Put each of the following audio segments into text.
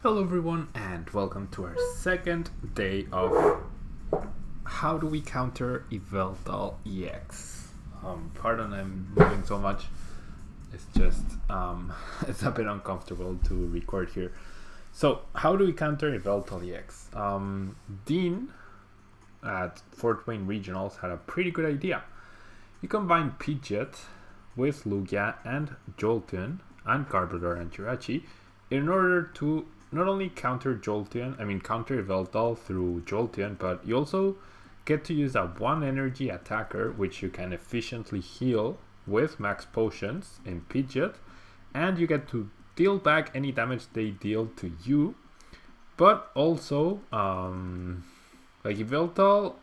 Hello everyone and welcome to our second day of how do we counter Yveltal EX. Pardon I'm moving so much. It's just it's a bit uncomfortable to record here. So how do we counter Yveltal EX? Dean at Fort Wayne Regionals had a pretty good idea. You combine Pidgeot with Lugia and Jolteon and Garbodor and Jirachi in order to not only counter Yveltal through Jolteon, but you also get to use that one energy attacker which you can efficiently heal with max potions in Pidgeot, and you get to deal back any damage they deal to you. But also, like Yveltal,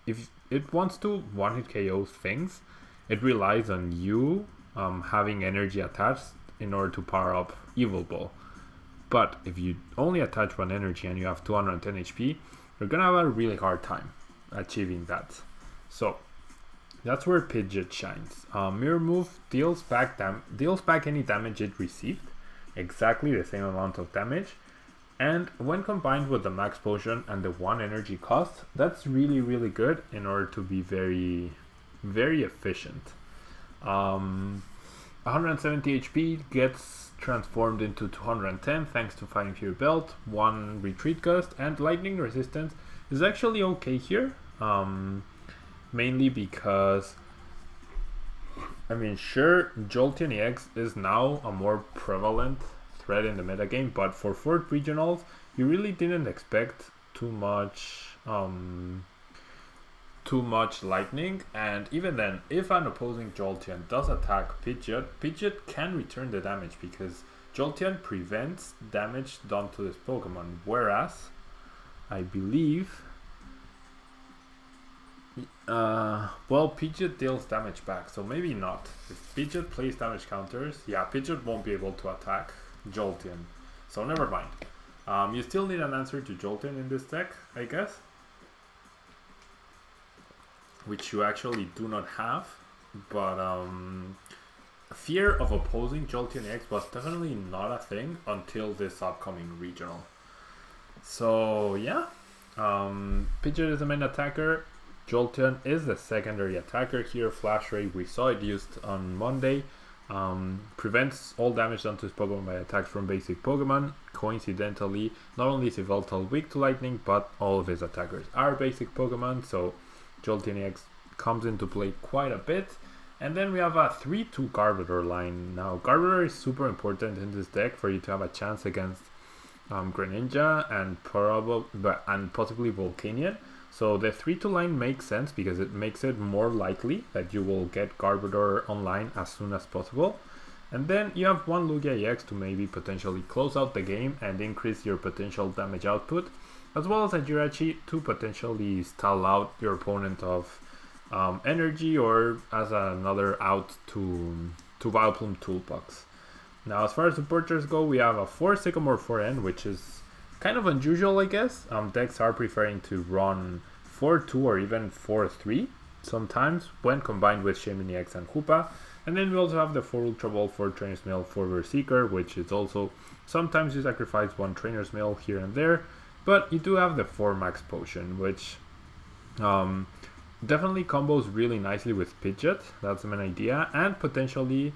if it wants to one-hit KO things, it relies on you having energy attached in order to power up Evil Ball. But if you only attach one energy and you have 210 HP, you're gonna have a really hard time achieving that. So that's where Pidgeot shines. Mirror Move deals back any damage it received, exactly the same amount of damage. And when combined with the max potion and the one energy cost, that's really good in order to be very efficient. 170 HP gets transformed into 210 thanks to Fighting Fury Belt, 1 Retreat Gust, and Lightning Resistance is actually okay here. Mainly because, sure, Jolteon EX is now a more prevalent threat in the metagame, but for Fort Regionals, you really didn't expect too much lightning, and even then, if an opposing Jolteon does attack Pidgeot can return the damage because Jolteon prevents damage done to this Pokemon, whereas I believe Pidgeot deals damage back, so maybe not. If Pidgeot plays damage counters, Pidgeot won't be able to attack Jolteon, so never mind. You still need an answer to Jolteon in this deck, I guess, which you actually do not have, but fear of opposing Jolteon EX was definitely not a thing until this upcoming regional. So Pidgeot is the main attacker, Jolteon is the secondary attacker here. Flash Ray, we saw it used on Monday, prevents all damage done to his Pokemon by attacks from basic Pokemon. Coincidentally, not only is Yveltal weak to lightning, but all of his attackers are basic Pokemon, so Jolteon EX comes into play quite a bit. And then we have a 3-2 Garbodor line. Now Garbodor is super important in this deck for you to have a chance against Greninja and possibly Volcanion. So the 3-2 line makes sense because it makes it more likely that you will get Garbodor online as soon as possible. And then you have one Lugia-EX to maybe potentially close out the game and increase your potential damage output, as well as a Jirachi to potentially stall out your opponent of energy, or as another out to Vileplume Toolbox. Now as far as supporters go, we have a 4 Sycamore 4N, which is kind of unusual, I guess. Decks are preferring to run 4-2 or even 4-3 sometimes when combined with Shaymin-EX and Hoopa. And then we also have the 4 Ultra Ball, 4 Trainer's Mail, 4 Berserker, which is also sometimes you sacrifice 1 Trainer's Mail here and there. But you do have the 4 Max Potion, which definitely combos really nicely with Pidgeot. That's the main idea. And potentially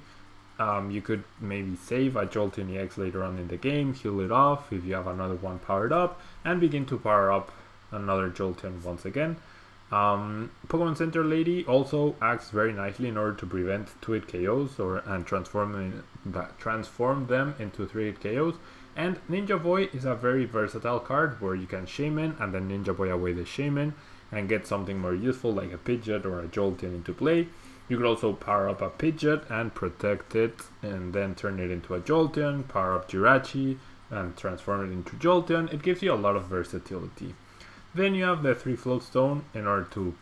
you could maybe save a Jolteon EX later on in the game, heal it off if you have another one powered up, and begin to power up another Jolteon once again. Pokemon Center Lady also acts very nicely in order to prevent 2-hit KOs and transform them into 3-hit KOs. And Ninja Boy is a very versatile card where you can Shaymin and then Ninja Boy away the Shaymin and get something more useful like a Pidgeot or a Jolteon into play. You could also power up a Pidgeot and protect it and then turn it into a Jolteon, power up Jirachi and transform it into Jolteon. It gives you a lot of versatility. Then you have the 3 Float Stone in order to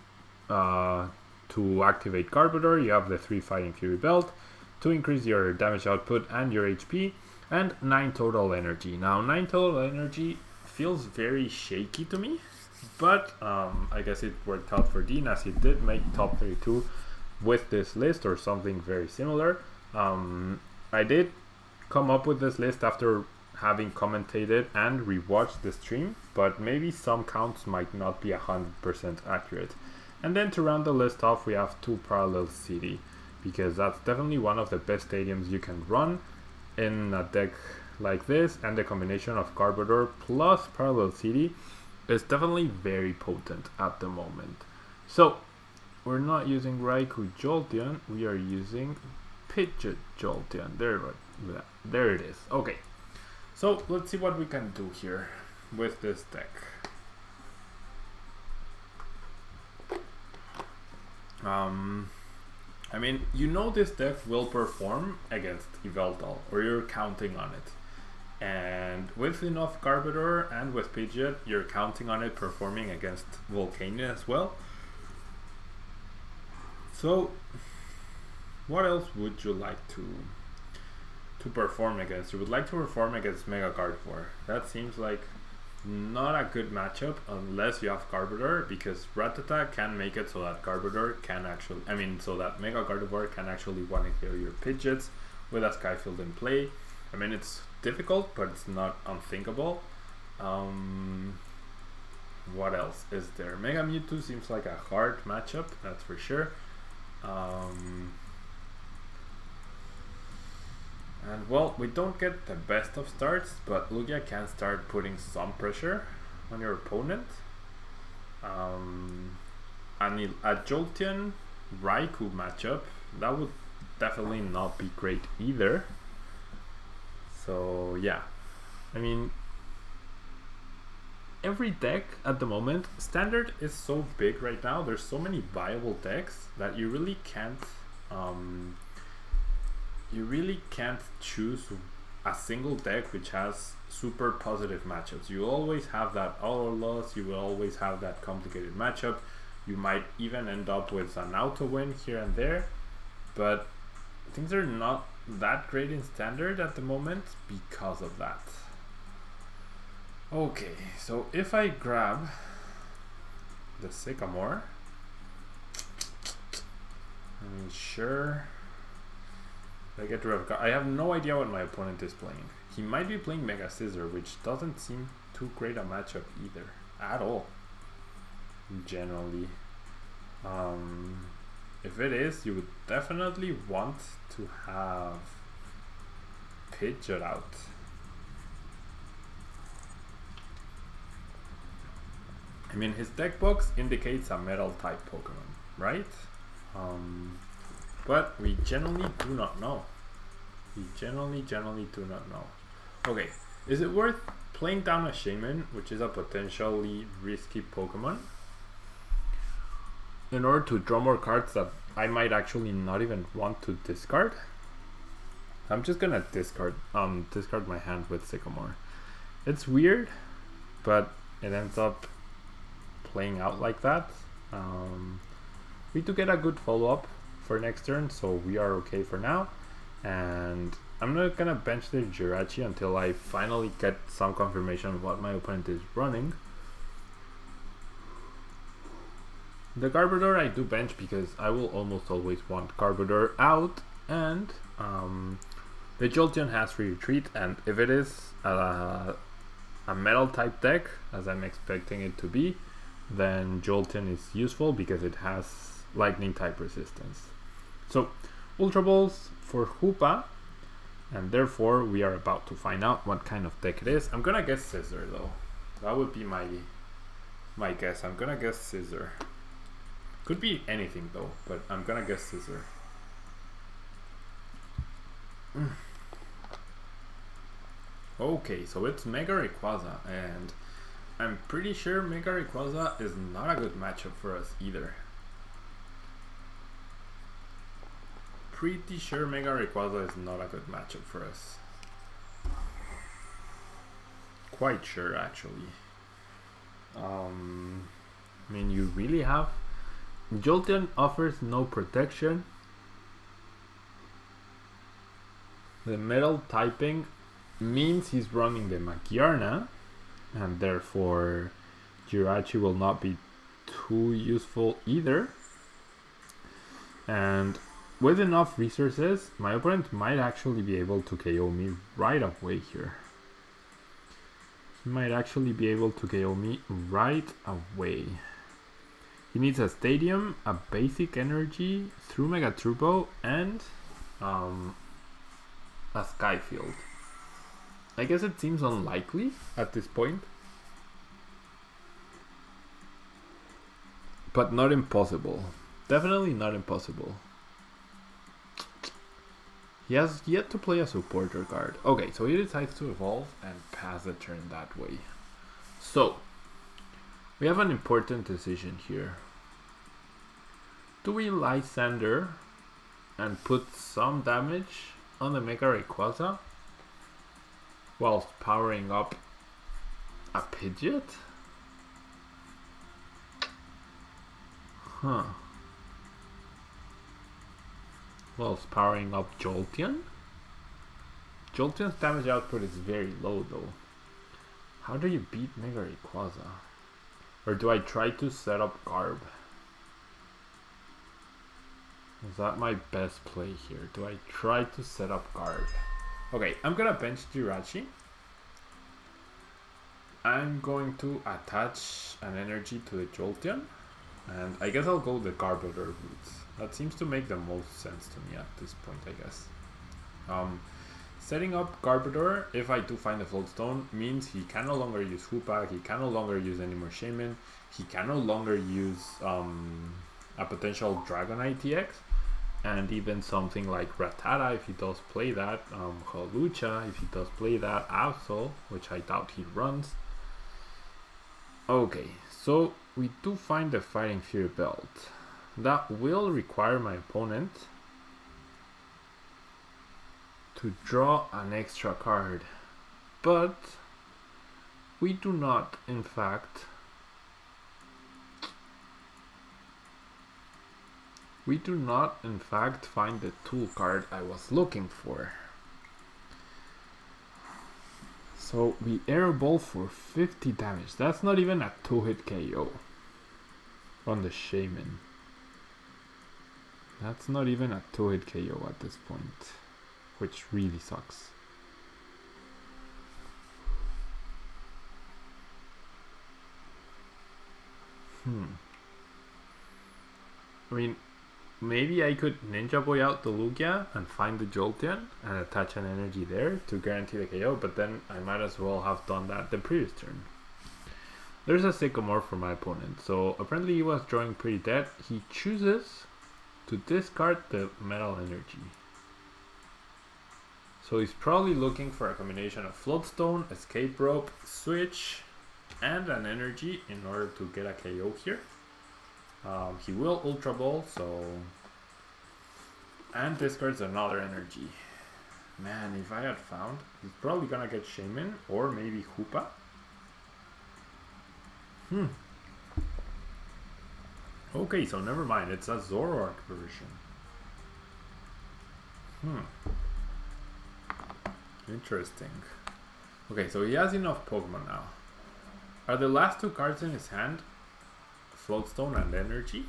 activate Garbodor. You have the 3 Fighting Fury Belt to increase your damage output and your HP, and 9 total energy. Now 9 total energy feels very shaky to me, but I guess it worked out for Dean as he did make top 32 with this list or something very similar. I did come up with this list after having commentated and rewatched the stream, but maybe some counts might not be 100% accurate. And then to round the list off, we have 2 Parallel City, because that's definitely one of the best stadiums you can run in a deck like this, and the combination of Garbodor plus Parallel City is definitely very potent at the moment. So we're not using Raikou Jolteon, we are using Pidgeot Jolteon. There it is. Okay, so let's see what we can do here with this deck. I mean, you know this deck will perform against Yveltal, or you're counting on it. And with enough Garbodor and with Pidgeot, you're counting on it performing against Volcania as well. So, what else would you like to perform against? You would like to perform against Mega Gardevoir. That seems like not a good matchup unless you have Garbodor, because Rattata can make it so that Garbodor can actually, so that Mega Gardevoir can actually one-hit your Pidgeots with a Skyfield in play. I mean, it's difficult, but it's not unthinkable. What else is there? Mega Mewtwo seems like a hard matchup, that's for sure. And well, we don't get the best of starts, but Lugia can start putting some pressure on your opponent. And a Jolteon Raikou matchup, that would definitely not be great either. So yeah, I mean, every deck at the moment, Standard is so big right now, there's so many viable decks that you really can't choose a single deck which has super positive matchups. You always have that auto loss, you will always have that complicated matchup. You might even end up with an auto win here and there, but things are not that great in Standard at the moment because of that. Okay, so if I grab the Sycamore, sure, I get rid of. I have no idea what my opponent is playing. He might be playing Mega Scizor, which doesn't seem too great a matchup either, at all. Generally, if it is, you would definitely want to have Pidgeot out. I mean, his deck box indicates a metal type Pokemon, right? But we generally do not know. We generally do not know. Okay, is it worth playing down a Shaymin, which is a potentially risky Pokemon, in order to draw more cards that I might actually not even want to discard? I'm just gonna discard my hand with Sycamore. It's weird, but it ends up playing out like that. We do get a good follow-up for next turn, so we are okay for now. And I'm not gonna bench the Jirachi until I finally get some confirmation of what my opponent is running. The Garbodor I do bench because I will almost always want Garbodor out, and the Jolteon has free retreat, and if it is a metal type deck, as I'm expecting it to be, then Jolteon is useful because it has lightning type resistance. So Ultra Balls for Hoopa, and therefore we are about to find out what kind of deck it is. I'm gonna guess Scizor though. That would be my guess. I'm gonna guess Scizor. Could be anything though, but I'm gonna guess Scizor. Okay, so it's Mega Rayquaza, and I'm pretty sure Mega Rayquaza is not a good matchup for us either. Pretty sure Mega Rayquaza is not a good matchup for us. Quite sure, actually. I mean, you really have... Jolteon offers no protection. The metal typing means he's running the Makiarna, and therefore Jirachi will not be too useful either. And with enough resources, my opponent might actually be able to KO me right away here. He might actually be able to KO me right away. He needs a Stadium, a Basic Energy, through Mega Turbo, and a Skyfield. I guess it seems unlikely at this point, but not impossible. Definitely not impossible. He has yet to play a supporter card. Okay, so he decides to evolve and pass the turn that way. So, we have an important decision here. Do we Lysander and put some damage on the Mega Rayquaza whilst powering up a Pidgeot? Huh. Whilst powering up Jolteon? Jolteon's damage output is very low though. How do you beat Mega Rayquaza? Or do I try to set up Garb? Is that my best play here? Do I try to set up Garb? Okay, I'm gonna bench Jirachi. I'm going to attach an energy to the Jolteon. And I guess I'll go the Garbodor route. That seems to make the most sense to me at this point, I guess. Setting up Garbodor, if I do find the Floatstone, means he can no longer use Hoopa, he can no longer use any more Shaymin, he can no longer use a potential Dragonite EX, and even something like Rattata if he does play that, Holucha if he does play that, Absol, which I doubt he runs. Okay, so we do find the Fighting Fury Belt. That will require my opponent to draw an extra card, but we do not, in fact, find the tool card I was looking for. So we Air Ball for 50 damage. That's not even a 2-hit KO on the Shaymin. That's not even a 2-hit KO at this point, which really sucks. I mean, maybe I could Ninja Boy out the Lugia and find the Jolteon and attach an energy there to guarantee the KO, but then I might as well have done that the previous turn. There's a Sycamore for my opponent, so apparently he was drawing pretty dead. He chooses to discard the Metal Energy. So he's probably looking for a combination of Floatstone, Escape Rope, Switch, and an energy in order to get a KO here. He will Ultra Ball, so... and discards another energy. Man, if I had found, he's probably gonna get Shaymin or maybe Hoopa. Okay, so never mind, it's a Zoroark version. Interesting. Okay, so he has enough Pokemon now. Are the last two cards in his hand Floatstone and Energy?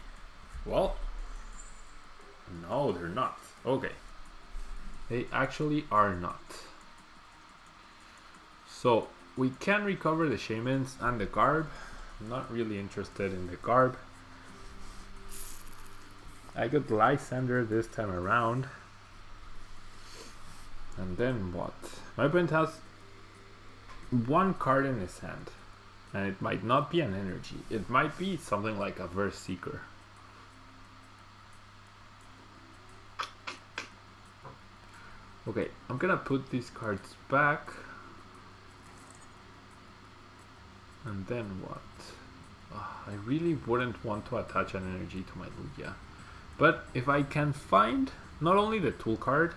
Well, no, they're not. Okay. They actually are not. So, we can recover the Shaymins and the Garb. I'm not really interested in the Garb. I got Lysander this time around. And then what? My opponent has one card in his hand. And it might not be an energy. It might be something like a Verse Seeker. Okay, I'm gonna put these cards back. And then what? I really wouldn't want to attach an energy to my Lugia. But if I can find not only the tool card,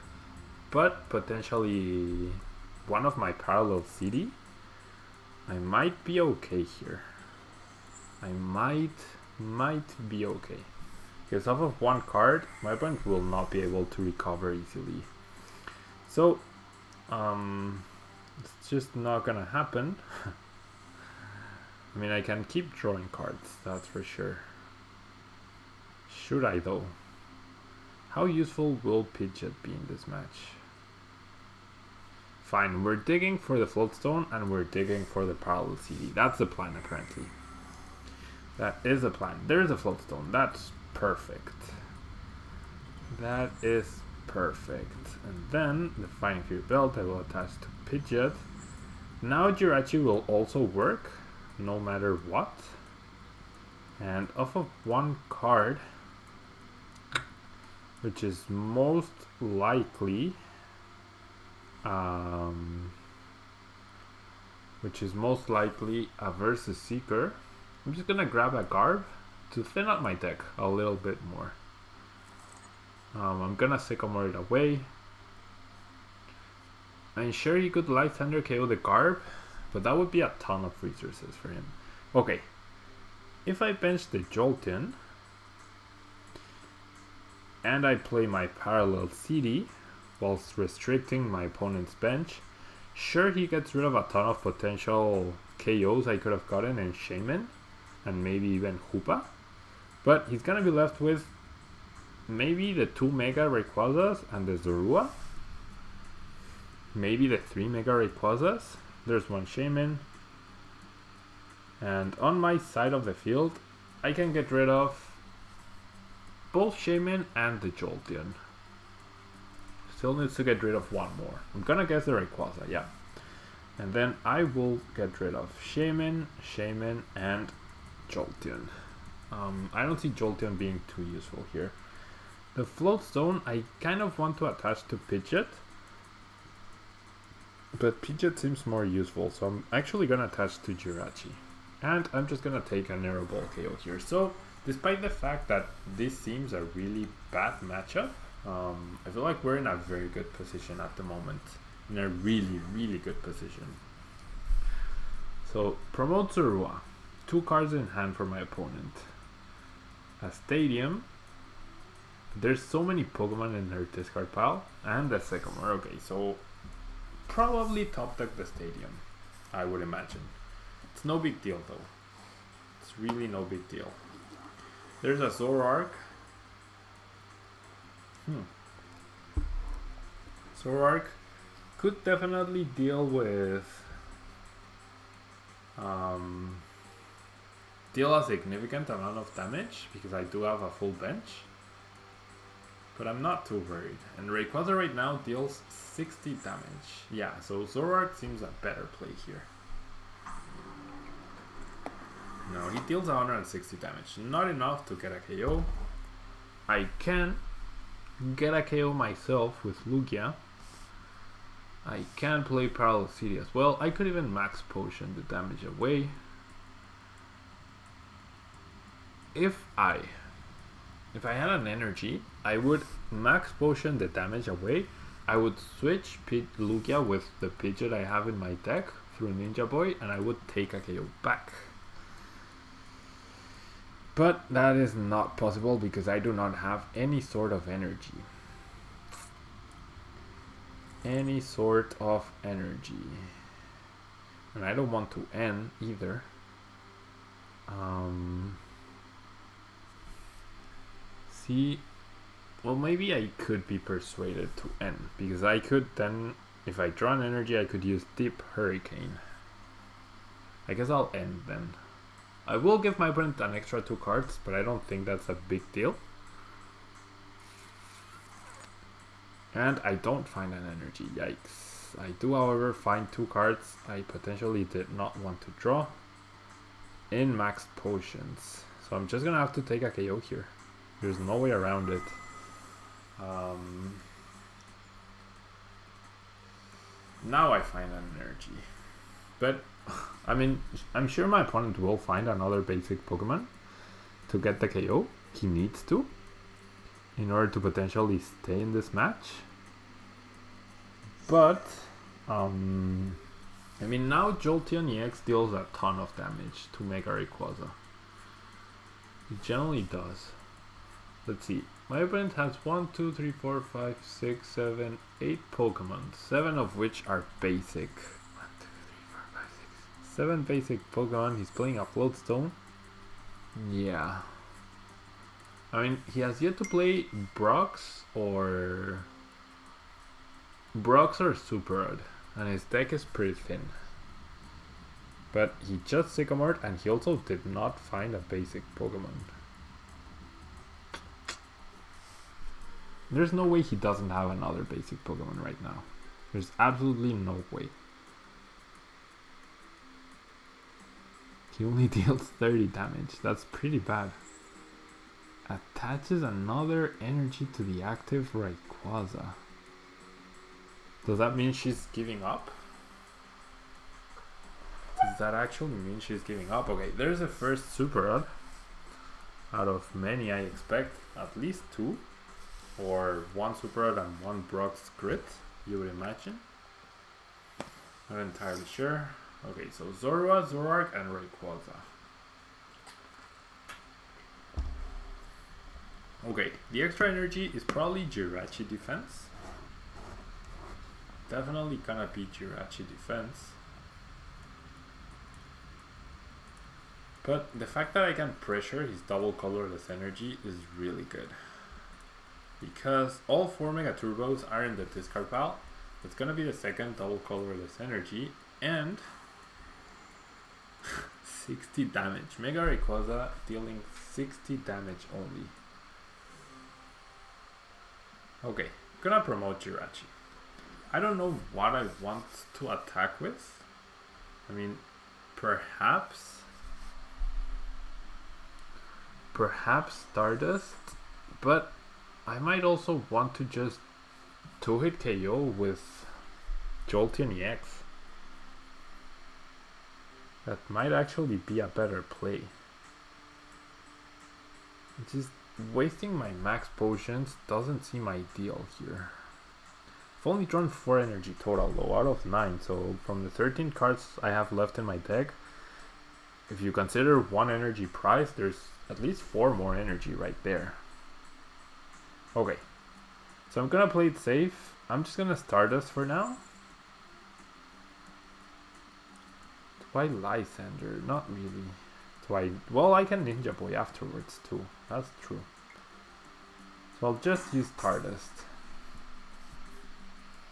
but potentially one of my Parallel City, I might be okay here. I might be okay. Because off of one card, my opponent will not be able to recover easily. So, it's just not gonna happen. I mean, I can keep drawing cards, that's for sure. Should I though? How useful will Pidgeot be in this match? fine. We're digging for the Floatstone and we're digging for the Parallel City. That's the plan apparently. That is a plan. There's a Floatstone. That's perfect. That is perfect. And then the Flying Fury Belt I will attach to Pidgeot. Now Jirachi will also work no matter what. And off of one card, which is most likely a Versus Seeker, I'm just gonna grab a Garb to thin out my deck a little bit more. I'm gonna Sycamore it away. And sure, he could Light Thunder KO the Garb, but that would be a ton of resources for him. Okay, if I bench the Jolteon and I play my Parallel City whilst restricting my opponent's bench, sure, he gets rid of a ton of potential KOs I could have gotten in Shaymin and maybe even Hoopa, but he's gonna be left with maybe the 2 Mega Rayquazas and the Zorua, maybe the 3 Mega Rayquazas. There's one Shaymin, and on my side of the field I can get rid of both Shaymin and the Jolteon. Still needs to get rid of one more. I'm gonna guess the Rayquaza, yeah. And then I will get rid of Shaymin, and Jolteon. I don't see Jolteon being too useful here. The Floatstone I kind of want to attach to Pidgeot, but Pidgeot seems more useful, so I'm actually gonna attach to Jirachi. And I'm just gonna take an Arrow Ball KO here. So despite the fact that this seems a really bad matchup, I feel like we're in a very good position at the moment. In a really, really good position. So promote Zorua. 2 cards in hand for my opponent. A Stadium. There's so many Pokemon in her discard pile. And a Sycamore. Okay, so probably top deck the Stadium, I would imagine. It's no big deal though. It's really no big deal. There's a Zoroark. Zoroark could definitely deal with deal a significant amount of damage because I do have a full bench, but I'm not too worried. And Rayquaza right now deals 60 damage. Yeah, so Zoroark seems a better play here. No, he deals 160 damage. Not enough to get a KO. I can get a KO myself with Lugia. I can play Parallel City as well. I could even Max Potion the damage away. If I had an energy, I would Max Potion the damage away. I would switch Lugia with the Pidgeot I have in my deck through Ninja Boy, and I would take a KO back. But that is not possible because I do not have any sort of energy. And I don't want to end either. Well, maybe I could be persuaded to end because I could then, if I draw an energy, I could use Deep Hurricane. I guess I'll end then. I will give my opponent an extra 2 cards, but I don't think that's a big deal. And I don't find an energy, yikes. I do, however, find 2 cards I potentially did not want to draw in Max Potions. So I'm just gonna have to take a KO here. There's no way around it. Now I find an energy. But, I mean, I'm sure my opponent will find another basic Pokemon to get the KO. He needs to, in order to potentially stay in this match. But, I mean, now Jolteon EX deals a ton of damage to Mega Rayquaza. It generally does. Let's see. My opponent has 1, 2, 3, 4, 5, 6, 7, 8 Pokemon. 7 of which are basic. 1, 2, 3, 4, 5, 6. 7 basic Pokemon. He's playing a Floatstone. Yeah. I mean, he has yet to play Brox or Superodd. and his deck is pretty thin. But he just Sycamored, and he also did not find a basic Pokemon. There's no way he doesn't have another basic Pokemon right now. There's absolutely no way. He only deals 30 damage. That's pretty bad. Attaches another energy to the active Rayquaza. Does that mean she's giving up? Does that actually mean she's giving up? Okay, there's a first Super Rod. Out of many I expect, at least 2. Or 1 Super Rod and 1 Brock's Grit, you would imagine. Not entirely sure. Okay, so Zorua, Zoroark, and Rayquaza. Okay, the extra energy is probably Jirachi defense. Definitely gonna be Jirachi defense. But the fact that I can pressure his double colorless energy is really good. Because all 4 Mega Turbos are in the discard pile, it's gonna be the second double colorless energy, and 60 damage. Mega Rayquaza dealing 60 damage only. Okay, gonna promote Jirachi. I don't know what I want to attack with. I mean, perhaps Stardust, but I might also want to just 2-hit KO with Jolteon EX. That might actually be a better play. Just wasting my max potions doesn't seem ideal here. I've only drawn 4 energy total though, out of 9, so from the 13 cards I have left in my deck, if you consider 1 energy price, there's at least 4 more energy right there. Okay, so I'm gonna play it safe. I'm just gonna Stardust for now. Do I Lysander? Not really. Do I? Well, I can Ninja Boy afterwards too. That's true. So I'll just use Stardust.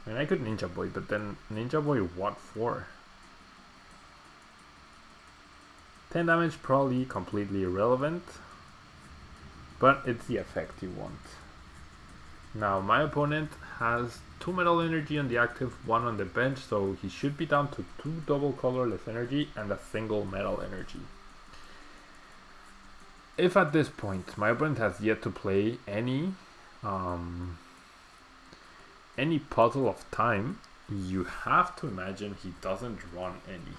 I mean, I could Ninja Boy, but then Ninja Boy what for? 10 damage, probably completely irrelevant. But it's the effect you want. Now, my opponent has 2 Metal Energy on the active, 1 on the bench, so he should be down to 2 double colorless energy and a single Metal Energy. If at this point my opponent has yet to play any Puzzle of Time, you have to imagine he doesn't run any.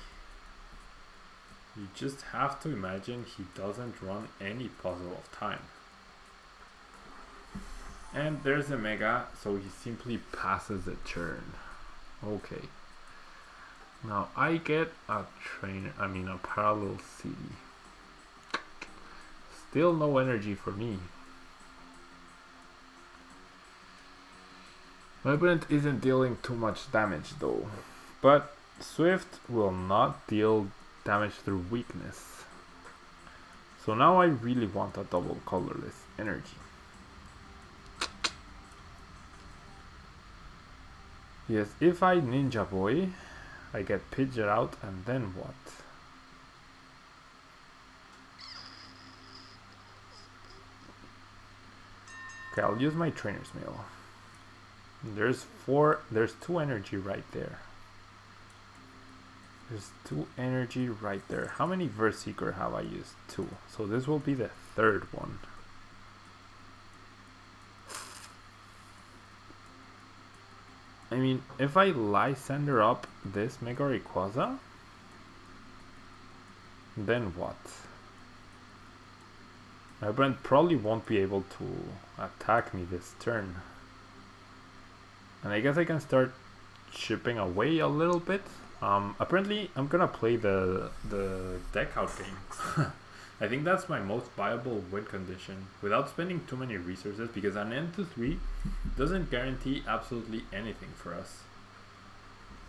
You just have to imagine he doesn't run any Puzzle of Time. And there's a Mega, so he simply passes the turn. Okay. Now I get a Parallel City. Still no energy for me. My opponent isn't dealing too much damage though. But Swift will not deal damage through weakness. So now I really want a double colorless energy. Yes, if I Ninja Boy, I get Pidgeot out, and then what? Okay, I'll use my Trainer's Mail. There's 2 energy right there. There's 2 energy right there. How many Verse Seeker have I used? 2. So this will be the 3rd one. I mean, if I Lysander up this Mega Rayquaza, then what? My opponent probably won't be able to attack me this turn. And I guess I can start chipping away a little bit. Apparently, I'm gonna play the deck out game. I think that's my most viable win condition without spending too many resources, because an end to 3 doesn't guarantee absolutely anything for us.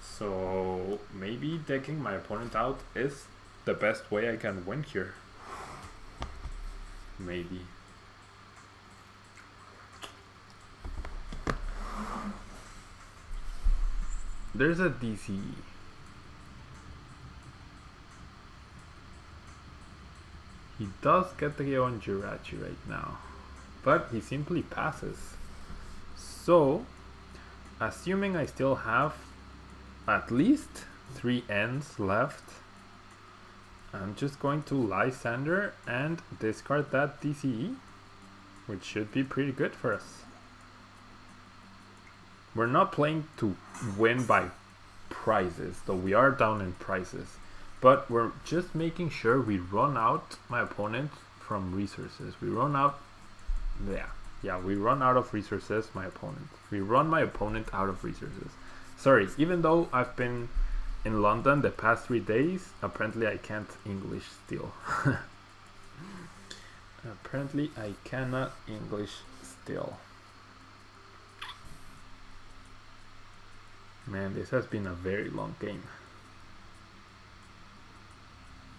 So maybe decking my opponent out is the best way I can win here. Maybe. There's a DCE. He does get the KO on Jirachi right now, but he simply passes. So, assuming I still have at least 3 ends left, I'm just going to Lysander and discard that DCE, which should be pretty good for us. We're not playing to win by prizes, though we are down in prizes. But we're just making sure we run out my opponent from resources. We run out... Yeah, we run out of resources, my opponent. We run my opponent out of resources. Sorry, even though I've been in London the past 3 days, apparently I can't English still. Apparently I cannot English still. Man, this has been a very long game.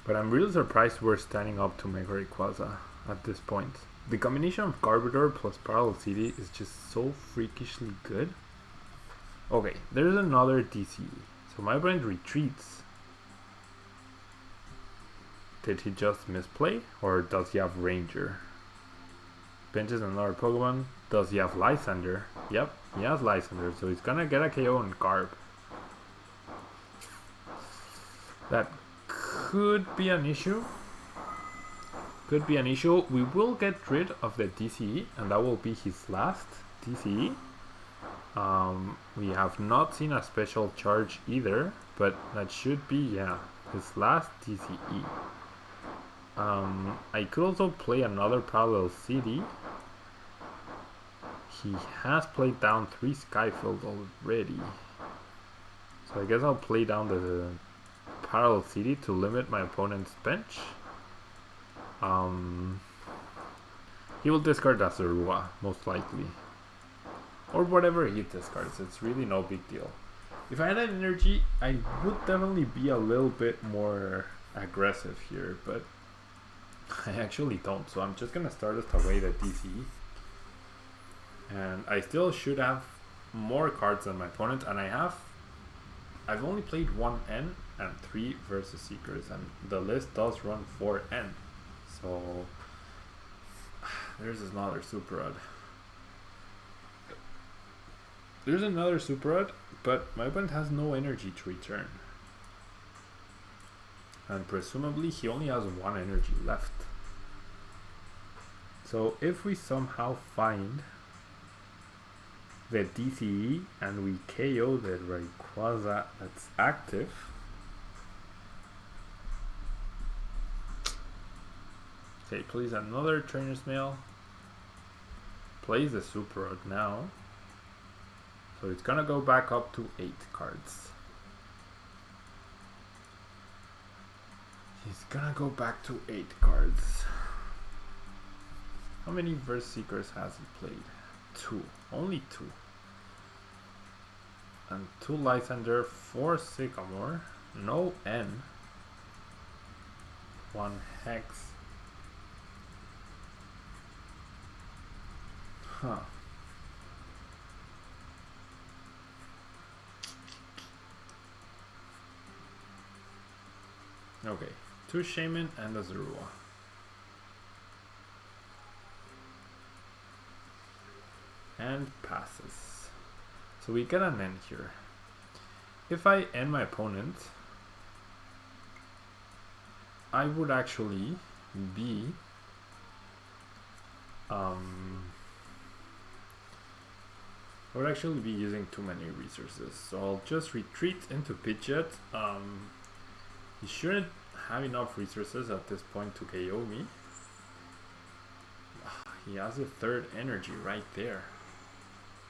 But I'm really surprised we're standing up to Mega Rayquaza at this point. The combination of Garbodor plus Parallel City is just so freakishly good. Okay, there's another DCE. So my opponent retreats. Did he just misplay? Or does he have Ranger? Benches another Pokemon. Does he have Lysander? Yep, he has Lysander. So he's gonna get a KO on Garb. That could be an issue. Could be an issue. We will get rid of the DCE, and that will be his last DCE. We have not seen a special charge either, but that should be, yeah, his last DCE. I could also play another Parallel City. He has played down 3 Skyfield already. So I guess I'll play down the Parallel City to limit my opponent's bench. He will discard Azurua, most likely. Or whatever he discards, it's really no big deal. If I had an energy, I would definitely be a little bit more aggressive here, but I actually don't, so I'm just gonna start away the DCE. And I still should have more cards than my opponent, and I've only played 1 N and 3 versus Seekers, and the list does run 4 N. So there's another Super Rod. There's another Super Rod, but my opponent has no energy to return. And presumably he only has 1 energy left. So if we somehow find the DCE and we KO the Rayquaza that's active, okay, plays another Trainer's Mail, plays the Super Rod now, so it's gonna go back up to 8 cards. He's gonna go back to 8 cards. How many Verse Seekers has he played? 2, only 2. And 2 Lysander, 4 Sycamore, no N, 1 Hex. Huh. Okay, 2 Shaymin and a Zorua. And passes. So we get an end here. If I end my opponent, I would actually be using too many resources. So I'll just retreat into Pidgeot. He shouldn't have enough resources at this point to KO me. He has a 3rd energy right there.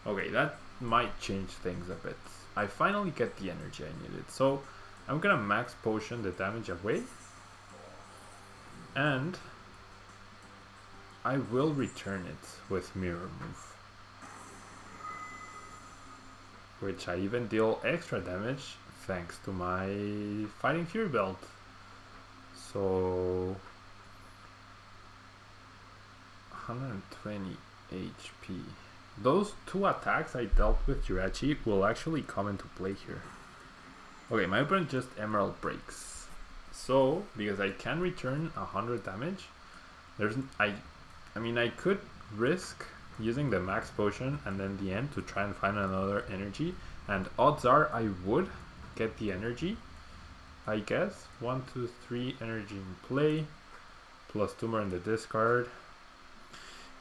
Okay, that might change things a bit. I finally get the energy I needed. So I'm gonna max potion the damage away. And I will return it with Mirror Move, which I even deal extra damage thanks to my Fighting Fury Belt. So 120 HP. those two attacks I dealt with Jirachi will actually come into play here. Okay, my opponent just Emerald breaks. So, because I can return 100 damage, I mean I could risk using the max potion and then the end to try and find another energy, and odds are I would get the energy, I guess. 1, 2, 3 energy in play, plus 2 more in the discard.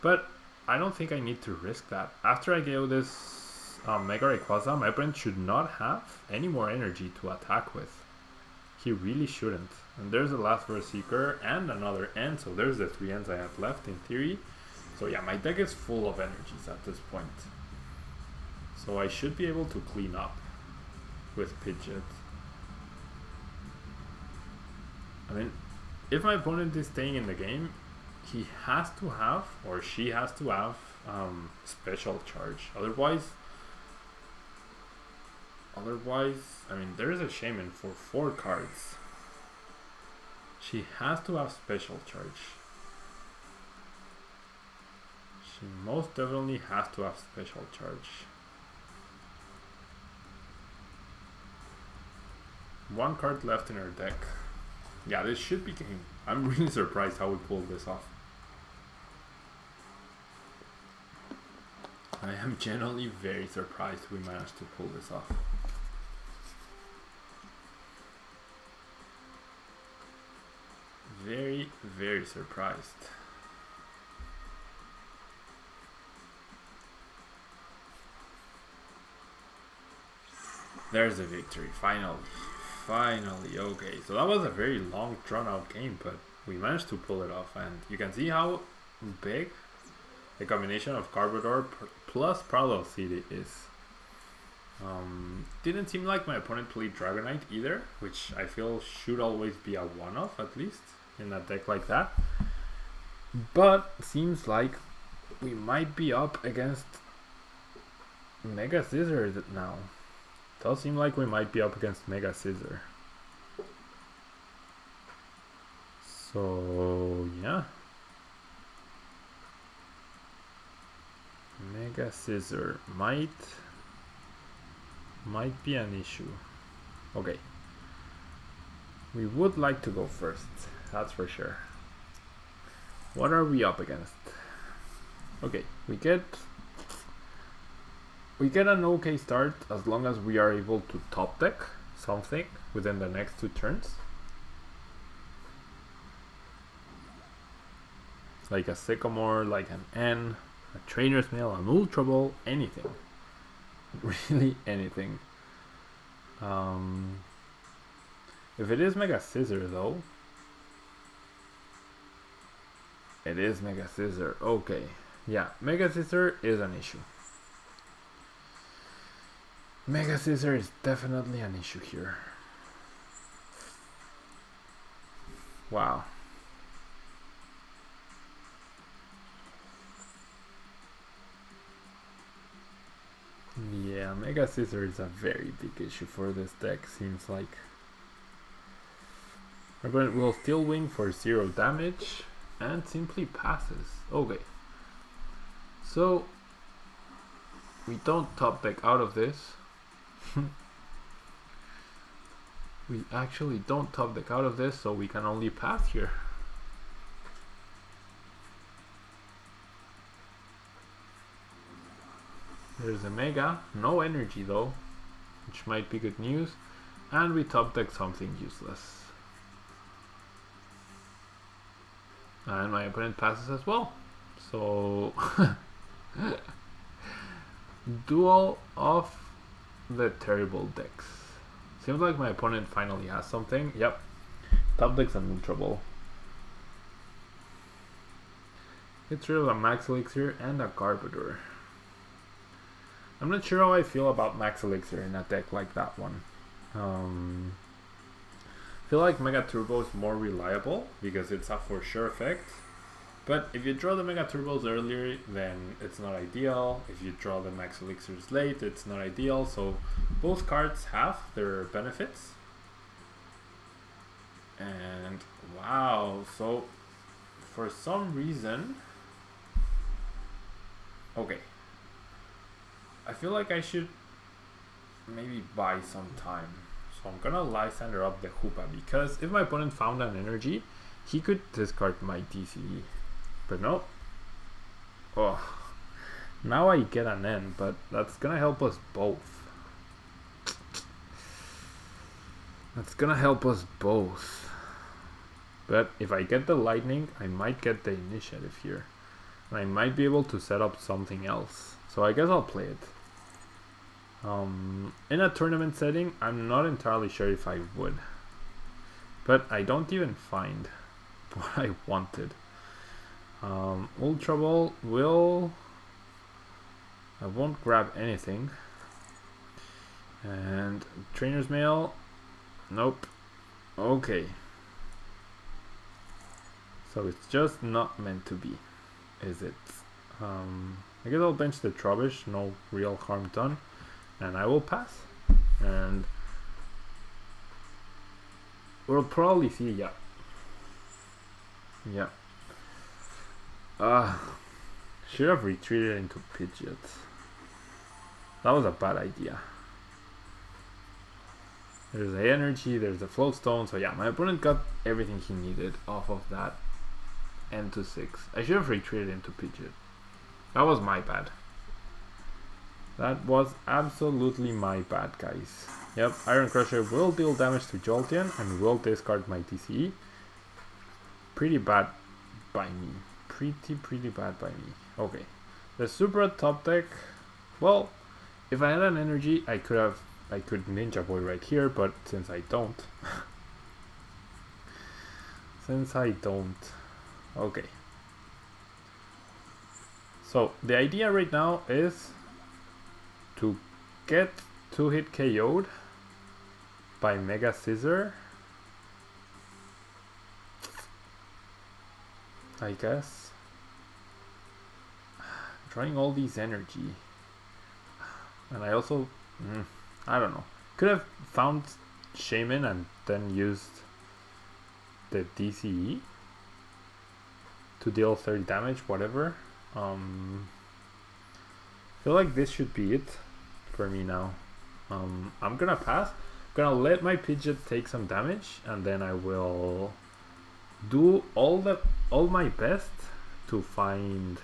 But I don't think I need to risk that. After I go this Mega Rayquaza, my opponent should not have any more energy to attack with. He really shouldn't. And there's the last Verse Seeker and another end, so there's the 3 ends I have left in theory. So yeah, my deck is full of energies at this point. So I should be able to clean up with Pidgeot. I mean, if my opponent is staying in the game, he has to have, or she has to have, special charge. Otherwise, I mean, there is a Shaymin for 4 cards. She has to have special charge. She most definitely has to have special charge. 1 card left in her deck. Yeah, this should be game. I'm really surprised how we pulled this off. I am genuinely very surprised we managed to pull this off. Very, very surprised. There's a victory, finally. Finally, okay. So that was a very long, drawn out game, but we managed to pull it off. And you can see how big the combination of Garbodor plus Parallel City is. Didn't seem like my opponent played Dragonite either, which I feel should always be a one-off, at least, in a deck like that. But seems like we might be up against Mega Scizor now. Does seem like we might be up against Mega Scizor. So yeah, Mega Scizor might be an issue. Okay, we would like to go first, that's for sure. What are we up against? Okay, we get an okay start as long as we are able to top deck something within the next 2 turns. Like a Sycamore, like an N, a Trainer's Mail, an Ultra Ball, anything. Really anything. If it is Mega Scizor though, it is Mega Scizor. Okay, yeah, Mega Scizor is an issue. Mega Scizor is definitely an issue here. Wow. Yeah, Mega Scizor is a very big issue for this deck, seems like. We'll still win for 0 damage and simply passes. Okay. So we don't top deck out of this. We actually don't top deck out of this, so we can only pass here. There's a Mega, no energy though, which might be good news, and we top deck something useless. And my opponent passes as well. So duel of the terrible decks. Seems like my opponent finally has something. Yep. Top decks and Ultra Ball. Gets rid of a Max Elixir and a Garbodor. I'm not sure how I feel about Max Elixir in a deck like that one. I feel like Mega Turbo is more reliable because it's a for sure effect. But if you draw the Mega Turbos earlier, then it's not ideal. If you draw the Max Elixirs late, it's not ideal. So both cards have their benefits. And wow, so for some reason, okay, I feel like I should maybe buy some time. So I'm gonna Lysander up the Hoopa, because if my opponent found an energy, he could discard my TCG. But no. Oh, now I get an N, but that's gonna help us both. That's gonna help us both. But if I get the lightning, I might get the initiative here. And I might be able to set up something else. So I guess I'll play it. In a tournament setting, I'm not entirely sure if I would. But I don't even find what I wanted. Ultra Ball will... I won't grab anything. And Trainer's Mail... Nope. Okay. So it's just not meant to be, is it? I guess I'll bench the Trubbish, no real harm done. And I will pass. And we'll probably see, yeah. Yeah. Should have retreated into Pidgeot. That was a bad idea. There's the energy, there's the float stone. So yeah, my opponent got everything he needed off of that N to 6. I should have retreated into Pidgeot. That was my bad. That was absolutely my bad, guys. Yep, Iron Crusher will deal damage to Jolteon and will discard my TCE. Pretty bad by me. Pretty bad by me. Okay. The Super top deck. Well, if I had an energy, I could Ninja Boy right here, but since I don't. Okay. So the idea right now is to get 2-hit KO'd by Mega Scizor, I guess. Drawing all these energy. And I also, I don't know. Could have found Shaymin and then used the DCE to deal 30 damage, whatever. Feel like this should be it for me now. I'm gonna pass. I'm gonna let my Pidgeot take some damage, and then I will do all my best to find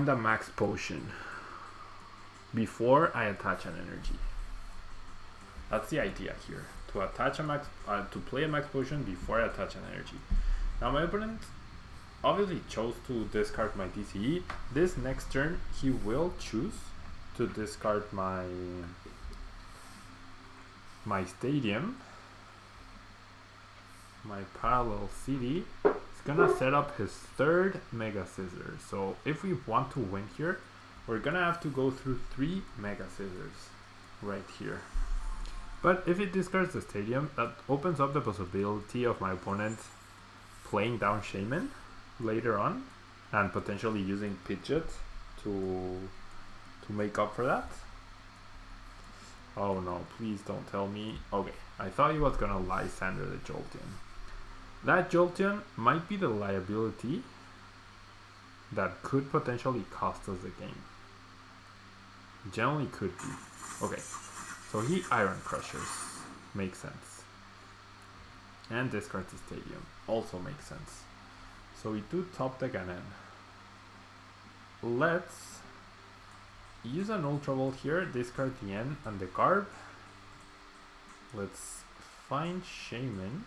a max potion before I attach an energy. That's the idea here. To attach a max, to play a max potion before I attach an energy. Now my opponent obviously chose to discard my DCE. This next turn he will choose to discard my stadium, my Parallel City. He's gonna set up his third Mega Scizor. So if we want to win here, we're gonna have to go through 3 Mega Scizors right here. But if it discards the stadium, that opens up the possibility of my opponent playing down Shaymin later on and potentially using Pidgeot to make up for that. Oh no, please don't tell me. Okay, I thought he was gonna Lysander the Jolteon. That Jolteon might be the liability that could potentially cost us the game. Generally could be. Okay, so he Iron Crushes. Makes sense. And discards the stadium. Also makes sense. So we do top deck and then let's use an Ultra Ball here, discard the N and the Garb. Let's find Shaymin.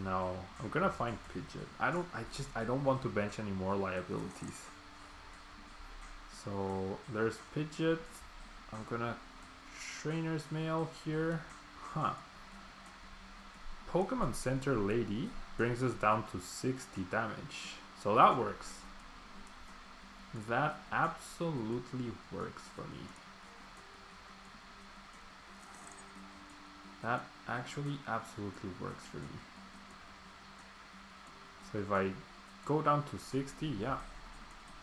No, I'm gonna find Pidgeot. I don't want to bench any more liabilities. So there's Pidgeot. I'm gonna Trainer's Mail here. Pokemon Center Lady brings us down to 60 damage. So that works. That absolutely works for me. That actually absolutely works for me. So if I go down to 60, yeah.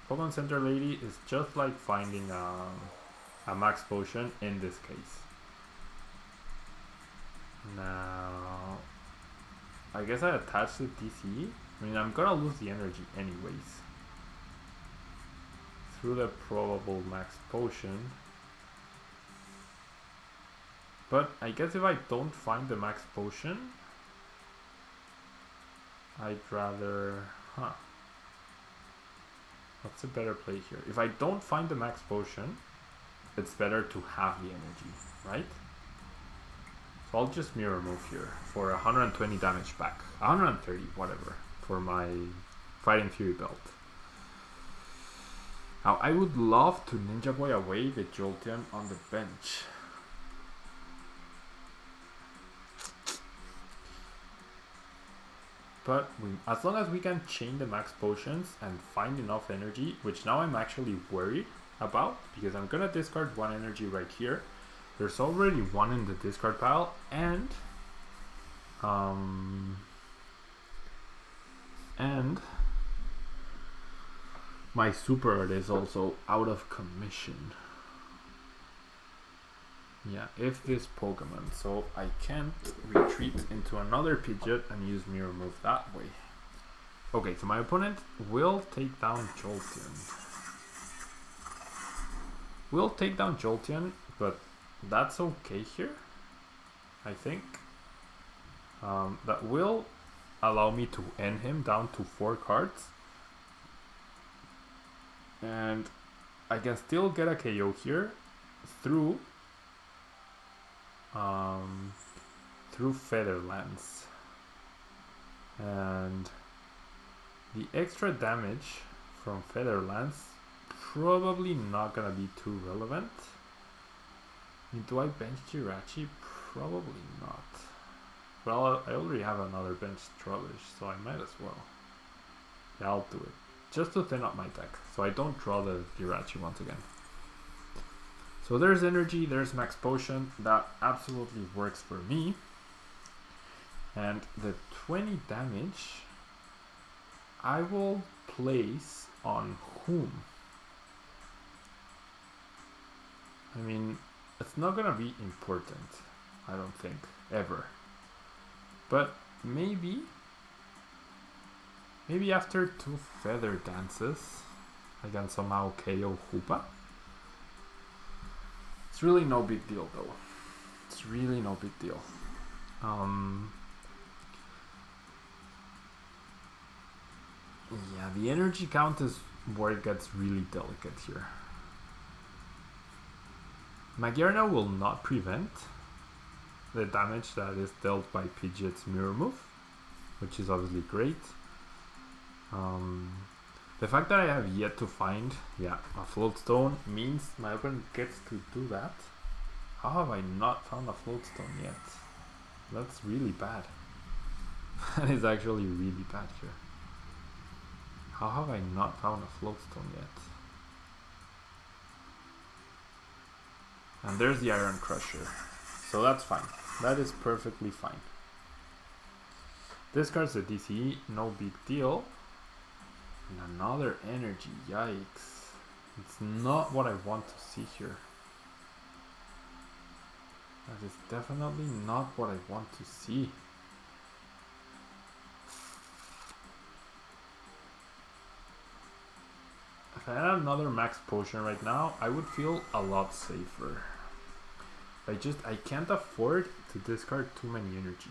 Pokemon Center Lady is just like finding a max potion in this case. Now, I guess I attach the DCE. I mean, I'm gonna lose the energy anyways. through the probable max potion. But I guess if I don't find the max potion, I'd rather... What's a better play here? If I don't find the max potion, it's better to have the energy, right? So I'll just mirror move here for 120 damage back. 130, whatever, for my Fighting Fury belt. Now, I would love to Ninja Boy away the Jolteon on the bench. But as long as we can chain the max potions and find enough energy, which now I'm actually worried about, because I'm gonna discard one energy right here. There's already one in the discard pile, and my super art is also out of commission. Yeah, if this Pokemon, so I can't retreat into another Pidgeot and use Mirror Move that way. Okay, so my opponent will take down Jolteon. Will take down Jolteon, but that's okay here, I think. That will allow me to end him down to 4 cards. And I can still get a KO here through Featherlands, and the extra damage from Featherlands probably not gonna be too relevant. I mean, do I bench Jirachi? Probably not. Well, I already have another bench Trubbish, so I might as well. Yeah, I'll do it, just to thin up my deck so I don't draw the Jirachi once again. So there's energy, there's max potion, that absolutely works for me. And the 20 damage I will place on whom? I mean, it's not gonna be important, I don't think, ever. But maybe after 2 Feather Dances I can somehow KO Hoopa. It's really no big deal though. It's really no big deal. Yeah, the energy count is where it gets really delicate here. Magearna will not prevent the damage that is dealt by Pidgeot's Mirror Move, which is obviously great. The fact that I have yet to find, a Float Stone means my opponent gets to do that. How have I not found a Float Stone yet? That's really bad. That is actually really bad here. How have I not found a Float Stone yet? And there's the Iron Crusher. So that's fine. That is perfectly fine. Discards the DCE, no big deal. And another energy, yikes. It's not what I want to see here. That is definitely not what I want to see. If I had another max potion right now, I would feel a lot safer. I can't afford to discard too many energy.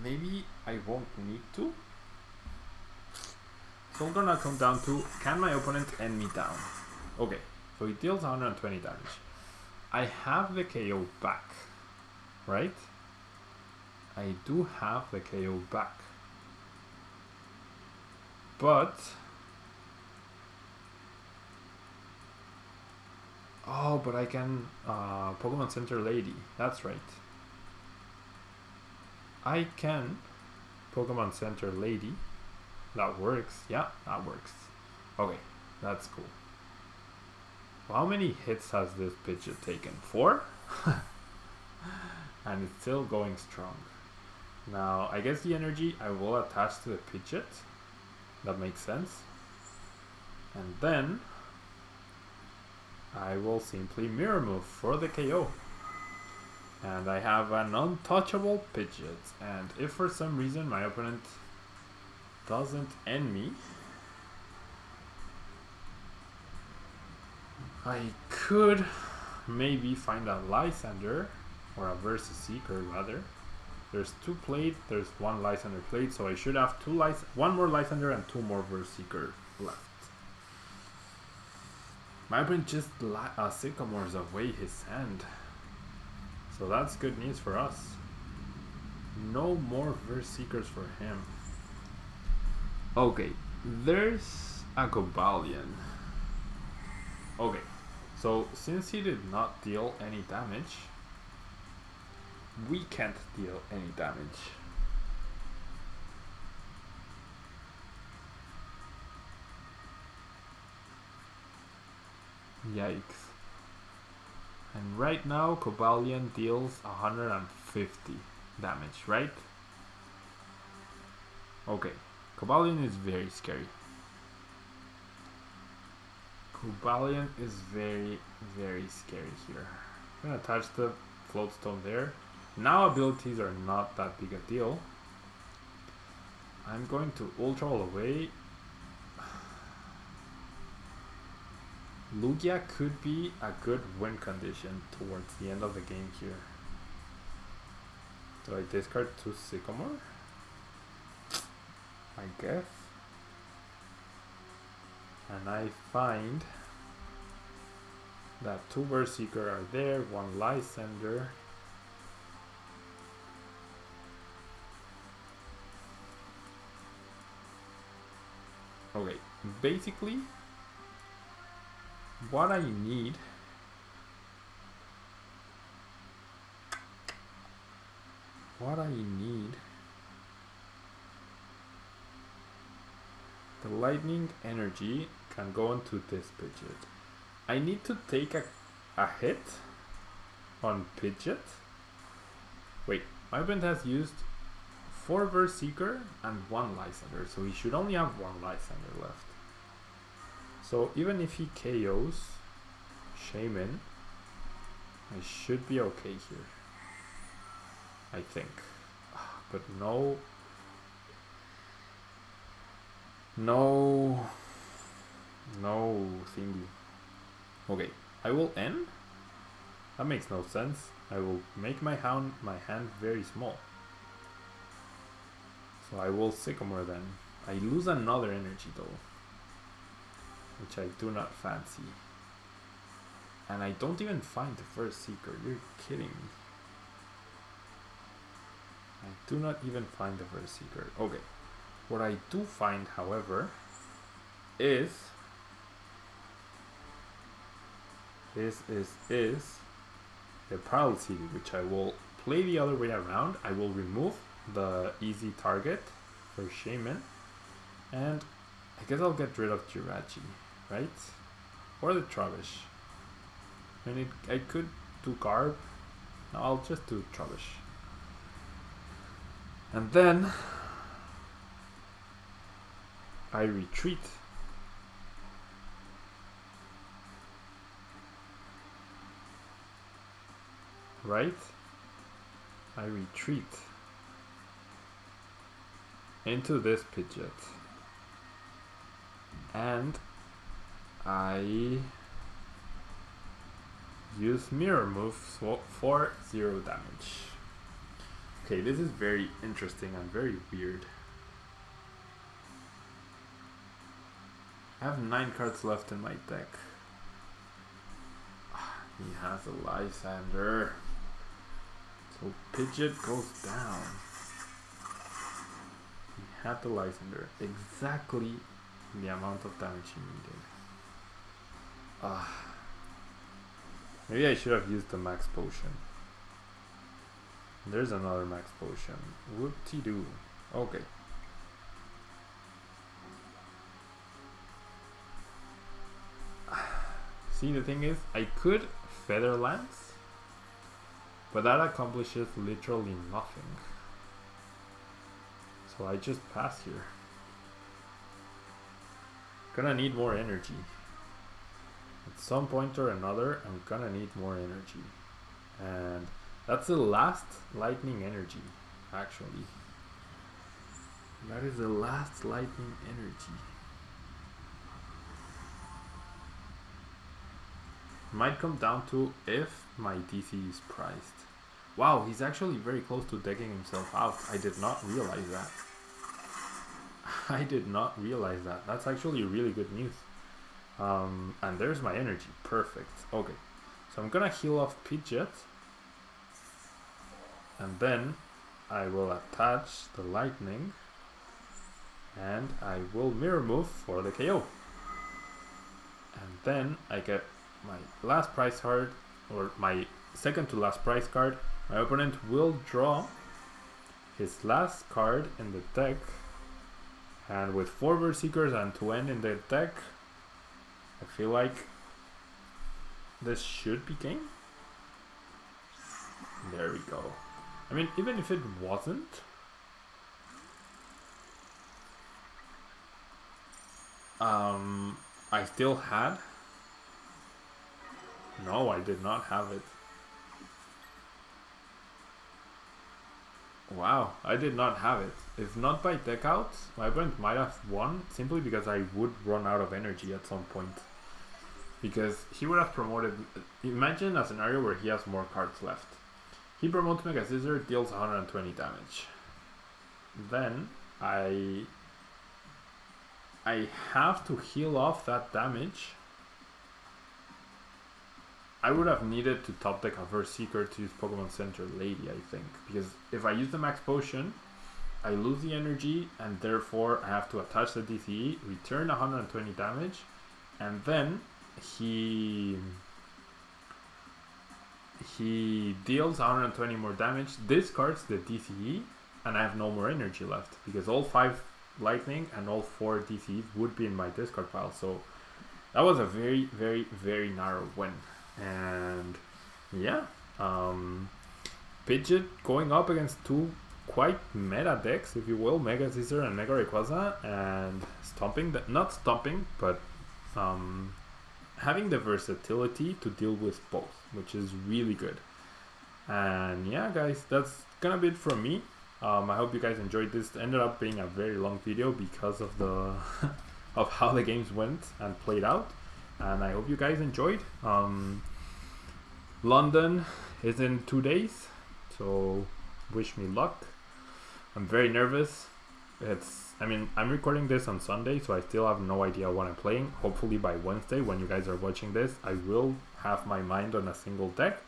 Maybe I won't need to. So I'm gonna come down to, can my opponent end me down? Okay, so he deals 120 damage. I have the KO back, right? I do have the KO back. But... oh, but I can Pokemon Center Lady. That's right. I can Pokemon Center Lady. That works. Yeah, that works. Okay, that's cool. Well, how many hits has this Pidgeot taken? 4? And it's still going strong. Now, I guess the energy I will attach to the Pidgeot. That makes sense. And then I will simply Mirror Move for the KO. And I have an untouchable Pidgeot. And if for some reason my opponent doesn't end me, I could maybe find a Lysander, or a Versus Seeker rather. There's 2 played, there's 1 Lysander played, so I should have 1 more Lysander and 2 more Versus Seeker left. My opponent just Sycamores away his hand. So that's good news for us. No more Verse Seekers for him. Okay, there's a Cobalion. Okay, so since he did not deal any damage, we can't deal any damage. Yikes. And right now, Cobalion deals 150 damage, right? Okay, Cobalion is very scary. Cobalion is very, very scary here. I'm gonna attach the Floatstone there. Now abilities are not that big a deal. I'm going to Ultra all away. Lugia could be a good win condition towards the end of the game here. Do I discard 2 Sycamore? I guess. And I find that 2 Verse Seeker are there, 1 Lysander. Okay, basically what I need the lightning energy can go into this Pidgeot. I need to take a hit on Pidgeot. Wait, my opponent has used 4 Verse Seeker and 1 Lysander, so he should only have 1 Lysander left. So even if he KOs Shaymin, I should be okay here. I think. But no thingy. Okay, I will end. That makes no sense. I will make my hand very small. So I will Sycamore then. I lose another energy though, which I do not fancy. And I don't even find the first Seeker. You're kidding me. I do not even find the first Seeker. Okay. What I do find, however, is the Parallel City, which I will play the other way around. I will remove the easy target for Shaymin, and I guess I'll get rid of Jirachi, right? Or the Trubbish. I could do Garb. No, I'll just do Trubbish. And then I retreat. Right? I retreat into this Pidgeot. And I use Mirror Move for 0 damage. Okay, this is very interesting and very weird. I have 9 cards left in my deck. He has a Lysander. So Pidgeot goes down. He had the Lysander. Exactly the amount of damage he needed. Maybe I should have used the Max Potion. There's another Max Potion. Whoop-de-doo. Okay. See, the thing is, I could Featherlance, but that accomplishes literally nothing. So I just pass here. Gonna need more energy. At some point or another, I'm gonna need more energy. And That's the last lightning energy, actually. That is the last lightning energy. Might come down to if my DC is priced. Wow, he's actually very close to decking himself out. I did not realize that. I did not realize that. That's actually really good news. And there's my energy. Perfect. Okay. So I'm gonna heal off Pidgeot. And then I will attach the lightning. And I will mirror move for the KO. And then I get my last prize card, or my second to last prize card. My opponent will draw his last card in the deck, and with 4 Berserkers and 2 end in the deck, I feel like this should be game. There we go. I mean, even if it wasn't, I still had. No, I did not have it. Wow, I did not have it. If not by deck out, my opponent might have won simply because I would run out of energy at some point. Because he would have promoted. Imagine a scenario where he has more cards left. He promotes Mega Scizor, deals 120 damage. Then I have to heal off that damage. I would have needed to top deck a Berserker to use Pokemon Center Lady, I think. Because if I use the Max Potion, I lose the energy, and therefore I have to attach the DCE, return 120 damage, and then he deals 120 more damage, discards the DCE, and I have no more energy left. Because all 5 Lightning and all 4 DCEs would be in my discard pile. So that was a very, very, very narrow win. And yeah, Pidgeot going up against 2 quite meta decks, if you will, Mega Scizor and Mega Rayquaza, and stomping, not stomping, but having the versatility to deal with both, which is really good. And yeah, guys, that's gonna be it from me. I hope you guys enjoyed this. It ended up being a very long video because of the of how the games went and played out. And I hope you guys enjoyed. London is in 2 days, so wish me luck. I'm very nervous. I'm recording this on Sunday, so I still have no idea what I'm playing. Hopefully by Wednesday, when you guys are watching this, I will have my mind on a single deck.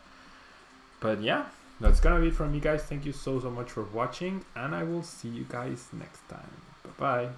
But yeah, that's gonna be it from me, guys. Thank you so much for watching, and I will see you guys next time. Bye bye.